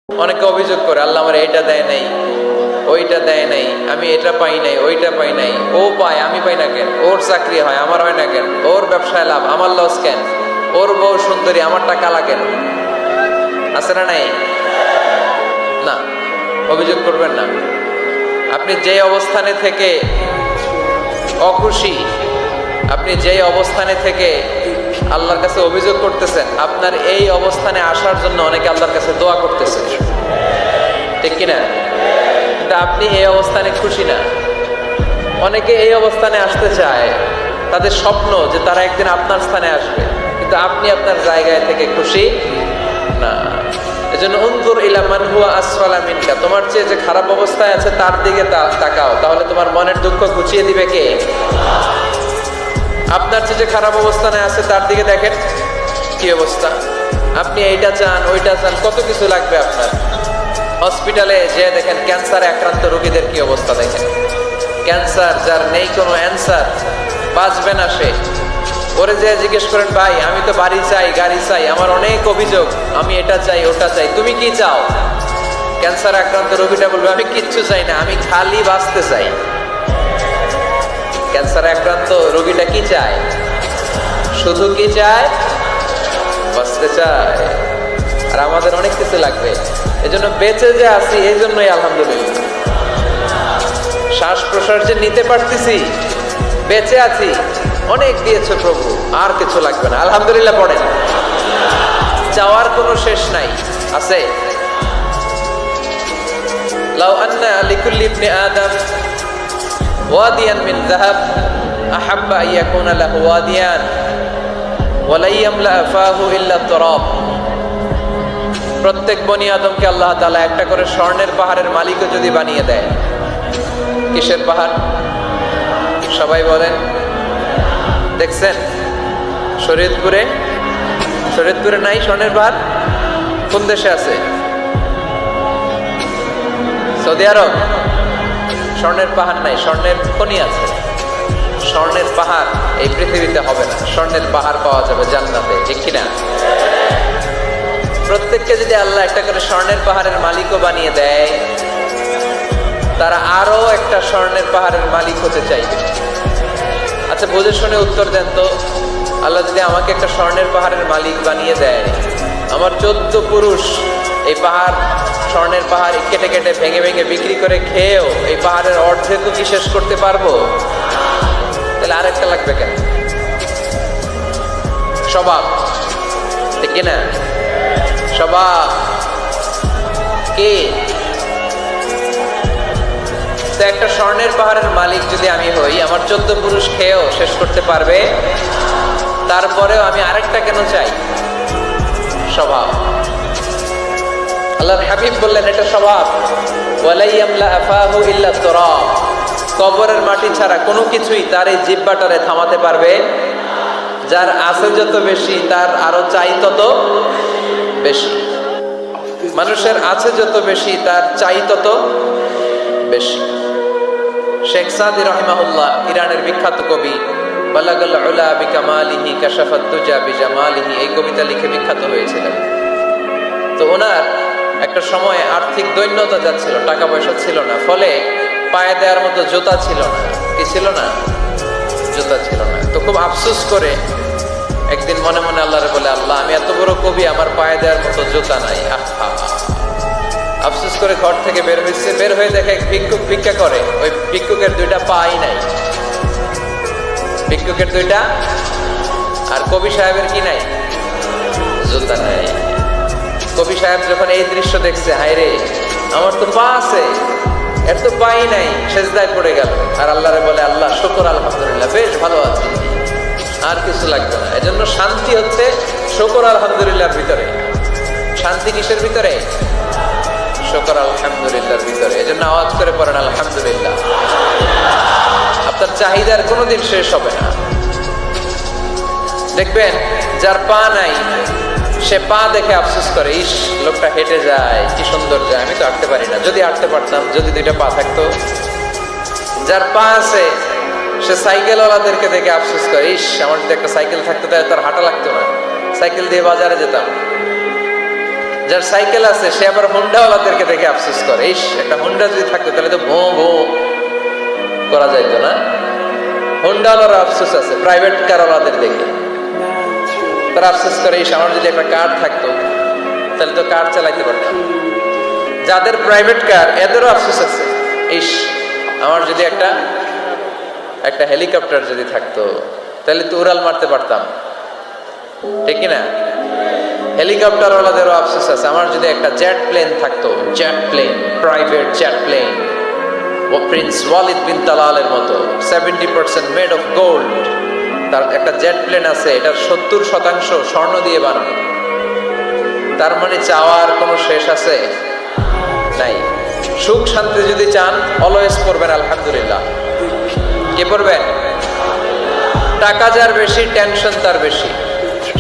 অনেকে অভিযোগ করে আল্লাহ আমার এইটা দেয় নাই, ওইটা দেয় নাই, আমি এটা পাই নাই, ওইটা পাই নাই। ও পায়, আমি পাই না কেন? ওর চাকরি হয়, আমার হয় না কেন? ওর ব্যবসায় লাভ, আমার লস কেন? ওর বউ সুন্দরী, আমারটা কালা কেন? আছে না নাই? না, অভিযোগ করবেন না। আপনি যে অবস্থানে থেকে অখুশি, আপনি যে অবস্থানে থেকে আল্লাহর কাছে অভিযোগ করতেছেন, আপনার এই অবস্থানে আসার জন্য অনেকে আল্লাহর কাছে দোয়া করতেছে, ঠিক কিনা? কিন্তু আপনি এই অবস্থানে খুশি না। অনেকে এই অবস্থানে আসতে চায়, তাদের স্বপ্ন যে তারা একদিন আপনার স্থানে আসবে, কিন্তু আপনি আপনার জায়গায় থেকে খুশি না। এজন্য উনজুর ইলা মান হুয়া আসফালা মিনকা, তোমার চেয়ে যে খারাপ অবস্থায় আছে তার দিকে তাকাও, তাহলে তোমার মনের দুঃখ ঘুচিয়ে দিবে কে? আপনার চেয়ে যে খারাপ অবস্থানে আছে তার দিকে দেখেন কি অবস্থা। আপনি এইটা চান, ওইটা চান, কত কিছু লাগবে আপনার। হসপিটালে যে দেখেন ক্যান্সারে আক্রান্ত রোগীদের কি অবস্থা দেখেন। ক্যান্সার যার নেই কোনো অ্যান্সার, বাঁচবে না সে। ওরে যে জিজ্ঞেস করেন, ভাই আমি তো বাড়ি চাই, গাড়ি চাই, আমার অনেক অভিযোগ, আমি এটা চাই, ওটা চাই, তুমি কি চাও? ক্যান্সার আক্রান্ত রোগীটা বলবে, আমি কিচ্ছু চাই না, আমি খালি বাঁচতে চাই। ক্যান্সার আক্রান্ত রোগীটা কি চায়? শুধু কি চায়? বাঁচতে চায়। আর আমাদের অনেক কিছু লাগবে। এজন্য বেঁচে যে আছি, এই জন্যই আলহামদুলিল্লাহ। শ্বাস প্রশ্বাস যে নিতে পারতেছি, বেঁচে আছি, অনেক দিয়েছে প্রভু, আর কিছু লাগবে না, আলহামদুলিল্লাহ পড়েন। চাওয়ার কোনো শেষ নাই, আছে? লাউ আন্না লিকুল্লি ইবনি আদম ওয়াদিয়ান মিন যাহাব আহাব্বা আন ইয়াকুনা লাহু ওয়াদিয়ান ওয়া লা ইয়ামলা ফাহু ইল্লা তুরাব। প্রত্যেক বনি আদমকে আল্লাহ তাআলা একটা করে স্বর্ণের পাহাড়ের মালিকও যদি বানিয়ে দেয়। কিসের পাহাড়? সবাই বলেন। দেখছেন শরীয়তপুরে? শরীয়তপুরে নাই স্বর্ণের পাহাড়? কোন দেশে আছে? সৌদি আরব। স্বর্ণের পাহাড় নাই, স্বর্ণের খনি আছে। স্বর্ণের পাহাড় এই পৃথিবীতে হবে না, স্বর্ণের পাহাড় পাওয়া যাবে জান্নাতে, ঠিক কিনা? প্রত্যেককে যদি আল্লাহ একটা করে স্বর্ণের পাহাড়ের মালিকও বানিয়ে দেয়, তারা আরো একটা স্বর্ণের পাহাড়ের মালিক হতে চাইবে। আচ্ছা বুঝে শুনে উত্তর দেন তো, আল্লাহ যদি আমাকে একটা স্বর্ণের পাহাড়ের মালিক বানিয়ে দেয়, আমার 14 পুরুষ এই পাহাড়, স্বর্ণের পাহাড় কেটে কেটে ভেঙে ভেঙে বিক্রি করে খেয়েও এই পাহাড়ের অর্ধেকও কি শেষ করতে পারবো? তাহলে আরেকটা লাগবে কেন? স্বভাব, ঠিক কিনা? স্বভাব কে? তো একটা স্বর্ণের পাহাড়ের মালিক যদি আমি হই, আমার 14 পুরুষ খেয়েও শেষ করতে পারবে, তারপরেও আমি আরেকটা কেন চাই? স্বভাব। আল্লাহর হাবিব বললেন এটা স্বভাব। ওয়ালা ইয়ামলা ফাহু ইল্লা তুরাব। কবরের মাটি ছাড়া কোনো কিছুই তার এই জিহ্বাটারে থামাতে পারবে। যার আছে যত বেশি, তার আরো চাই তত বেশি। মানুষের আছে যত বেশি, তার চাই তত বেশি। শেখ সাদি রাহিমাহুল্লাহ, ইরানের বিখ্যাত কবি, বালাগাল উলা বিকামালিহি কাশাফাত দুজা বিজামালিহি, এই কবিতা লিখে বিখ্যাত হয়েছিলেন। তো ওনার একটা সময় আর্থিক দৈন্যতা যাচ্ছিল, টাকা পয়সা ছিল না, ফলে পায়ে দেওয়ার মতো জুতা ছিল না। কি ছিল না? জুতা ছিল না। তো খুব আফসোস করে একদিন মনে মনে আল্লাহরে বলে, আল্লাহ আমি এত বড় কবি, আমার পায়ে দেওয়ার মতো জুতা নাই। আহা, আফসোস করে ঘর থেকে বের হয়েছে। বের হয়ে দেখে এক ভিক্ষুক ভিক্ষা করে, ওই ভিক্ষুকের 2টা পাই নাই। ভিক্ষুকের 2টা, আর কবি সাহেবের কি নাই? জুতা নাই। কবি সাহেব যখন এই দৃশ্য দেখছে, হায় রে, আমার তো পা আছে, এর তো পাই নাই, সেজদায় পড়ে গেল। আর আল্লাহরে বলে, আল্লাহ শুকর, আলহামদুলিল্লাহ, বেশ ভালো আছি, আর কিছু লাগবে না। এজন্য শান্তি হচ্ছে শুকর আলহামদুলিল্লাহর ভিতরে। শান্তি কিসের ভিতরে? শুকর আলহামদুলিল্লাহর ভিতরে। এজন্য আওয়াজ করে পড়েন আলহামদুলিল্লাহ। আপনার চাহিদার কোনোদিন শেষ হবে না। দেখবেন যার পা নাই, সে পা দেখে আফসোস করে, ইস লোকটা হেঁটে যায়, কি সুন্দর যায়, আমি তো হাঁটতে পারি না, যদি হাঁটতে পারতাম, যদি 2টা পা থাকতো। যার পা আছে, সে সাইকেলওয়ালাদেরকে দেখে আফসোস করে, ইস আমার যদি একটা সাইকেল থাকতো তাহলে তার হাঁটা লাগতো না, সাইকেল দিয়ে বাজারে যেতাম। যার সাইকেল আছে সে আবার হুন্ডাওয়ালাদেরকে দেখে আফসোস করে, ইস একটা হুন্ডা যদি থাকতো তাহলে তো ভো ভো করা যাইতো না। হুন্ডাওয়ালার আফসোস আছে প্রাইভেট কারওয়ালাদের দেখে, তারা আফসোস করে ইস আমার যদি একটা কার থাকতো তাহলে তো কার চালাইতে পারতাম। যাদের প্রাইভেট কার এদেরও আফসোস আছে, ইস আমার যদি একটা হেলিকপ্টার যদি থাকতো তাহলে তো উড়াল মারতে পারতাম, ঠিক কিনা? হেলিকপ্টারওয়ালাদেরও আফসোস আছে, আমার যদি একটা জেট প্লেন থাকতো, jet plane, private jet plane, ও প্রিন্স ওয়ালিদ বিন তালালের মতো 70% মেড অফ গোল্ড, তার একটা জেট প্লেন আছে, এটার 70% স্বর্ণ দিয়ে বানানো। তার মানে চাওয়ার কোনো শেষ আছে নাই। সুখ শান্তি যদি চান অলওয়েজ পড়বেন আলহামদুলিল্লাহ। কি পড়বেন? টাকা যার বেশি টেনশন তার বেশি।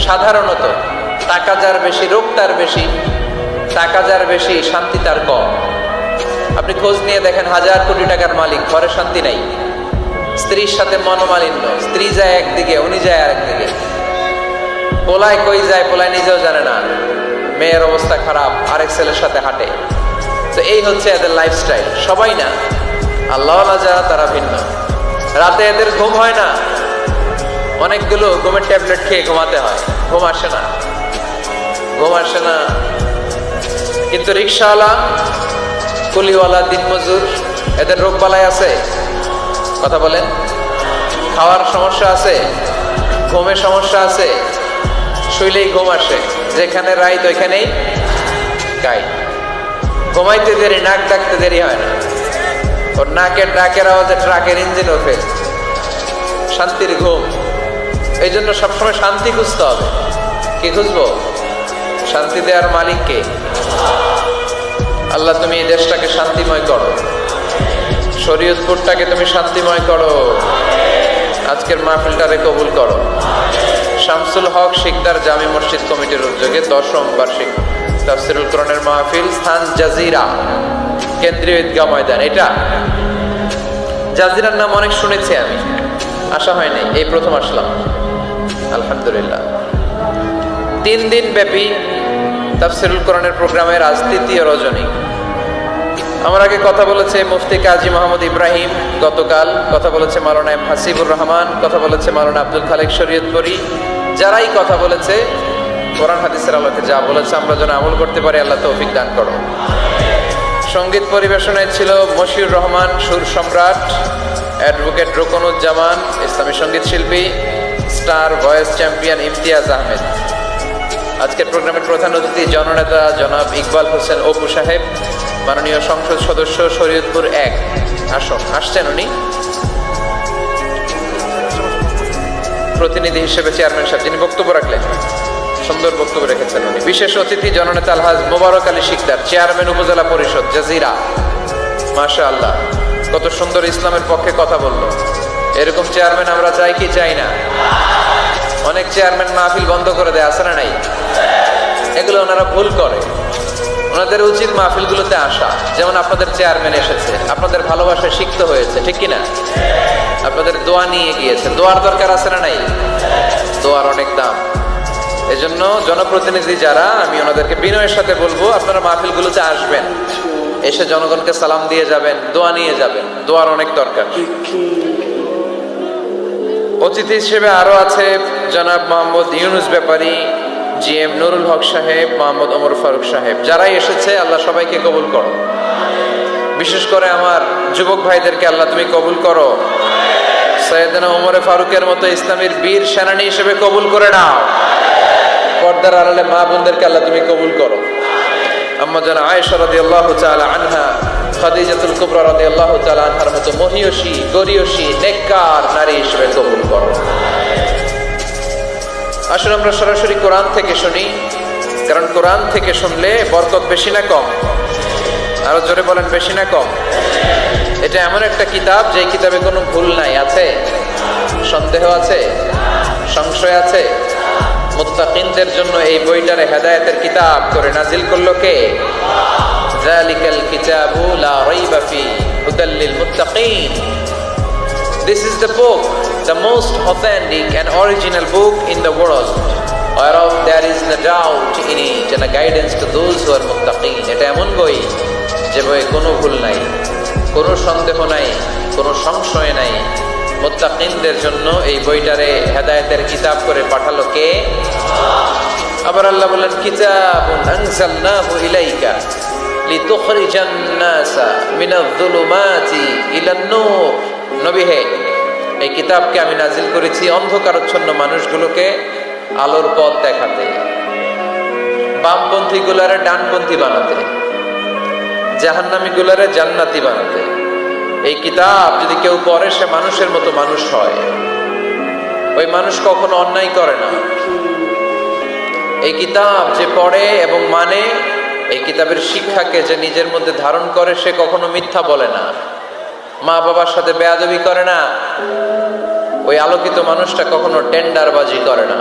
সাধারণত টাকা যার বেশি রোগ তার বেশি, টাকা যার বেশি শান্তি তার কম। আপনি খোঁজ নিয়ে দেখেন, 1000 কোটি টাকার মালিক, ঘরে শান্তি নাই, স্ত্রীর সাথে মনোমালিন্য, স্ত্রী যায় একদিকে উনি যায় আরেকদিকে, পোলায় কই যায় পোলায় নিজেও জানে না, মেয়ের অবস্থা খারাপ, আরেক ছেলের সাথে হাঁটে। তো এই হচ্ছে এদের লাইফস্টাইল। সবাই না, আল্লাহওয়ালা যারা তারা ভিন্ন। রাতে এদের ঘুম হয় না, অনেকগুলো ঘুমের ট্যাবলেট খেয়ে ঘুমাতে হয়, ঘুম আসে না, ঘুম আসে না। কিন্তু রিক্সাওয়ালা, কুলিওয়ালা, দিনমজুর, এদের রোগ বালাই আছে? কথা বলেন। খাওয়ার সমস্যা আছে, ঘুমের সমস্যা আছে, শুইলেই ঘুম আসে, যেখানে রাইত ওইখানেই গাই। ঘুমাইতে দেরি, নাক ডাকতে দেরি হয় না, ওর নাকের ডাকের আওয়াজে ট্রাকের ইঞ্জিনও ফেল। শান্তির ঘুম। এই জন্য সবসময় শান্তি খুঁজতে হবে। কি খুঁজবো? শান্তি দেওয়ার মালিককে। আল্লাহ তুমি এই দেশটাকে শান্তিময় করো, শরীয়তপুরটাকে তুমি শান্তিময় করো, আজকের মাহফিলটারে কবুল করো। শামসুল হক শিকদার জামি মসজিদ কমিটির উদ্যোগে 10ম বার্ষিক তাফসীরুল কোরআনের মাহফিল, স্থান জাজিরা, কেন্দ্রীয় ঈদগাহ ময়দান। এটা জাজিরার নাম অনেক শুনেছি আমি, আসা হয়নি, এই প্রথম আসলাম আলহামদুলিল্লাহ। 3 দিন ব্যাপী তাফসীরুল কোরআনের প্রোগ্রামের আজ 3য় রজনী। আমার আগে কথা বলেছে মুফতি কাজী মোহাম্মদ ইব্রাহিম, গতকাল কথা বলেছে মাওলানা এম হাসিবুর রহমান, কথা বলেছে মাওলানা আব্দুল খালেক শরীয়তপুরী। যারাই কথা বলেছে কোরআন হাদিসের আলোকে যা বলেছে আমরা যেন আমল করতে পারি, আল্লাহ তৌফিক দান করো। সঙ্গীত পরিবেশনায় ছিল মশিউর রহমান সুর সম্রাট, অ্যাডভোকেট রোকনুজ্জামান ইসলামী সঙ্গীত শিল্পী, star voice champion Imtiaz Ahmed. আজকের প্রোগ্রামের প্রধান অতিথি জননেতা জনাব ইকবাল হোসেন অপু সাহেব, মাননীয় সংসদ সদস্য শরীয়তপুর 1 আসন। আসছেন উনি প্রতিনিধি হিসেবে, চেয়ারম্যান সাহেব যিনি বক্তব্য রাখলেন, সুন্দর বক্তব্য রেখেছেন উনি। বিশেষ অতিথি জননেতা আলহাজ মোবারক আলী শিকদার, চেয়ারম্যান উপজেলা পরিষদ জাজিরা। মাশাআল্লাহ, কত সুন্দর ইসলামের পক্ষে কথা বললো। এরকম চেয়ারম্যান আমরা চাই কি চাই না? অনেক চেয়ারম্যান মাহফিল বন্ধ করে দেয়, আছে না নাই? এগুলো ওনারা ভুল করে। ওনাদের উচিত মাহফিলগুলোতে আসা। যেমন আপনাদের চেয়ারম্যান এসেছে, আপনাদের ভালোবাসায় সিক্ত হয়েছে, ঠিক কিনা? আপনাদের দোয়া নিয়ে গিয়েছে, দোয়ার দরকার আছে না নাই? দোয়ার অনেক দাম। এজন্য জনপ্রতিনিধি যারা, আমি ওনাদেরকে বিনয়ের সাথে বলবো আপনারা মাহফিলগুলোতে আসবেন, এসে জনগণকে সালাম দিয়ে যাবেন, দোয়া নিয়ে যাবেন, দোয়ার অনেক দরকার। অতিথি হিসেবে আরো আছে জনাব মোহাম্মদ ইউনুস ব্যাপারী, জিএম নুরুল হক সাহেব, মোহাম্মদ ওমর ফারুক সাহেব। যারাই এসেছে আল্লাহ সবাইকে কবুল করো। বিশেষ করে আমার যুবক ভাইদেরকে আল্লাহ তুমি কবুল করো। সৈয়দনা ওমর ফারুকের মতো ইসলামের বীর সেনানী হিসেবে কবুল করে নাও। পর্দার আড়ালে মা বোনদেরকে আল্লাহ তুমি কবুল করো। আম্মা জান আয়েশা রাদিয়াল্লাহু তাআলা আনহা, খাদিজাতুল কুবরা রাদিয়াল্লাহু তাআলা আনহার মতো মহিয়সী, গরিয়সী, নেককার নারী হিসেবে কবুল করো। আসুন আমরা সরাসরি কোরআন থেকে শুনি, কারণ কোরআন থেকে শুনলে বরকত বেশি না কম? আরো জোরে বলেন, বেশি না কম? এটা এমন একটা কিতাব যে কিতাবে কোনো ভুল নাই। আছে? সন্দেহ আছে? সংশয় আছে? মুত্তাকিনদের জন্য এই বইটারে হেদায়েতের কিতাব করে নাজিল করলো কে? যালিকাল কিতাবু লা রাইবা ফি হুদাল লিল মুত্তাকিন। This is the book, the most authentic and original book in the world. whereof there is no doubt in it and a guidance to those who are muttaqin. এটা এমন বই যে বইয়ে কোনো ভুল নাই, কোনো সন্দেহ নাই, কোনো সংশয় নাই। মুত্তাকিনদের জন্য এই বইটারে হেদায়েতের কিতাব করে পাঠালো কে? আবার আল্লাহ বলেন কিতাবুন আনজালনাহু ইলাইকা লিতুখরিজান নাসা মিনায-যুলুমাতি ইলান-নূর। নবী হে, এই কিতাবকে আমি নাজিল করেছি অন্ধকারাচ্ছন্ন মানুষগুলোকে আলোর পথ দেখাতে, বামপন্থী গুলারে ডানপন্থী বানাতে, জাহান্নামী গুলারে জান্নাতি বানাতে। এই কিতাব যদি কেউ পড়ে সে মানুষের মতো মানুষ হয়। ওই মানুষ কখনো অন্যায় করে না। এই কিতাব যে পড়ে এবং মানে, এই কিতাবের শিক্ষাকে যে নিজের মধ্যে ধারণ করে সে কখনো মিথ্যা বলে না, মা বাবার সাথে বেয়াদবি করে না। ওই আলোকিত মানুষটা কখনো টেন্ডারবাজি করে না,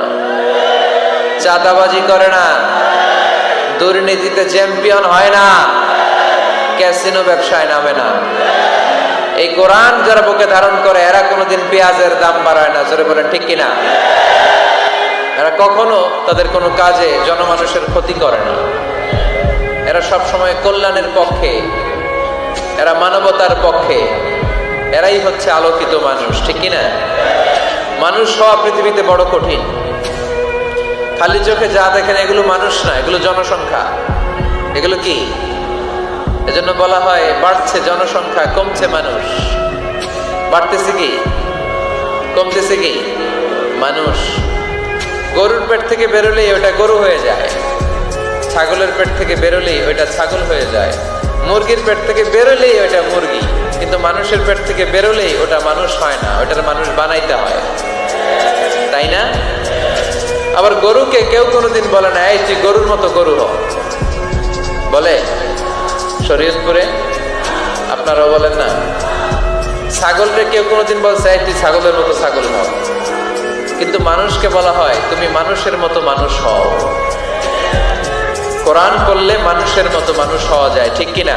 চাঁদাবাজি করে না, দুর্নীতিতে চ্যাম্পিয়ন হয় না, ক্যাসিনো ব্যবসায় নামে না। এই কোরআন যারা বুকে ধারণ করে এরা কোনোদিন পেঁয়াজের দাম বাড়ায় না। জোরে বলেন ঠিক কিনা? এরা কখনো তাদের কোনো কাজে জনমানুষের ক্ষতি করে না। এরা সব সময় কল্যাণের পক্ষে, এরা মানবতার পক্ষে। এরাই হচ্ছে আলোকিত মানুষ, ঠিক কিনা? মানুষ হওয়া পৃথিবীতে বড় কঠিন। খালি চোখে যা দেখেন এগুলো মানুষ না, এগুলো জনসংখ্যা। এগুলো কি? এজন্য বলা হয় বাড়ছে জনসংখ্যা, কমছে মানুষ। বাড়তেছে কি, কমতেছে কি? মানুষ। গরুর পেট থেকে বেরোলেই ওটা গরু হয়ে যায়, ছাগলের পেট থেকে বেরোলেই ওইটা ছাগল হয়ে যায়, মুরগির পেট থেকে বেরোলেই ওইটা মুরগি। কিন্তু মানুষের পেট থেকে বেরোলেই ওটা মানুষ হয় না, ওটার মানুষ বানাইতে হয়, তাই না? আবার গরুকে কেউ কোনোদিন বলে না এই তুই গরুর মতো গরু হ, বলে? শরীয়তপুরে আপনারাও বলেন না? ছাগলকে কেউ কোনোদিন বলছে এই তুই ছাগলের মতো ছাগল হও, কিন্তু মানুষকে বলা হয় তুমি মানুষের মতো মানুষ হও। কোরআন পড়লে মানুষের মতো মানুষ হওয়া যায়, ঠিক কিনা?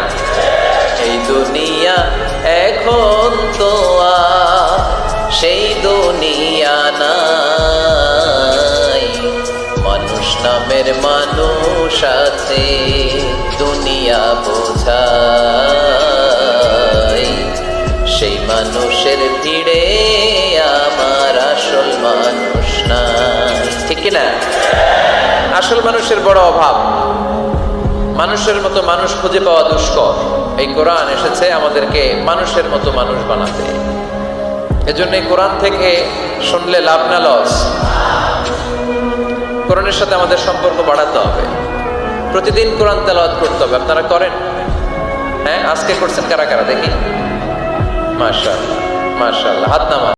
এই দুনিয়া এখন তো আর সেই দুনিয়া নাই, মানুষ নামের মানুষ আছে দুনিয়া বোঝায়। সেই মানুষের ভিড়ে আমার আসল মানুষ নাই, ঠিক কিনা? আসল মানুষের বড় অভাব। মানুষের মতো মানুষ খুঁজে পাওয়া দুষ্কর। এই কোরআন এসেছে আমাদেরকে মানুষের মতো মানুষ বানাতে। এজন্য এই কোরআন থেকে শুনলে লাভ না লস? কোরআনের সাথে আমাদের সম্পর্ক বাড়াতে হবে। প্রতিদিন কোরআন তেলাওয়াত করতে হবে। আপনারা করেন? হ্যাঁ, আজকে করছেন কারা কারা দেখি? মাশাআল্লাহ, মাশাআল্লাহ, হাত নামান।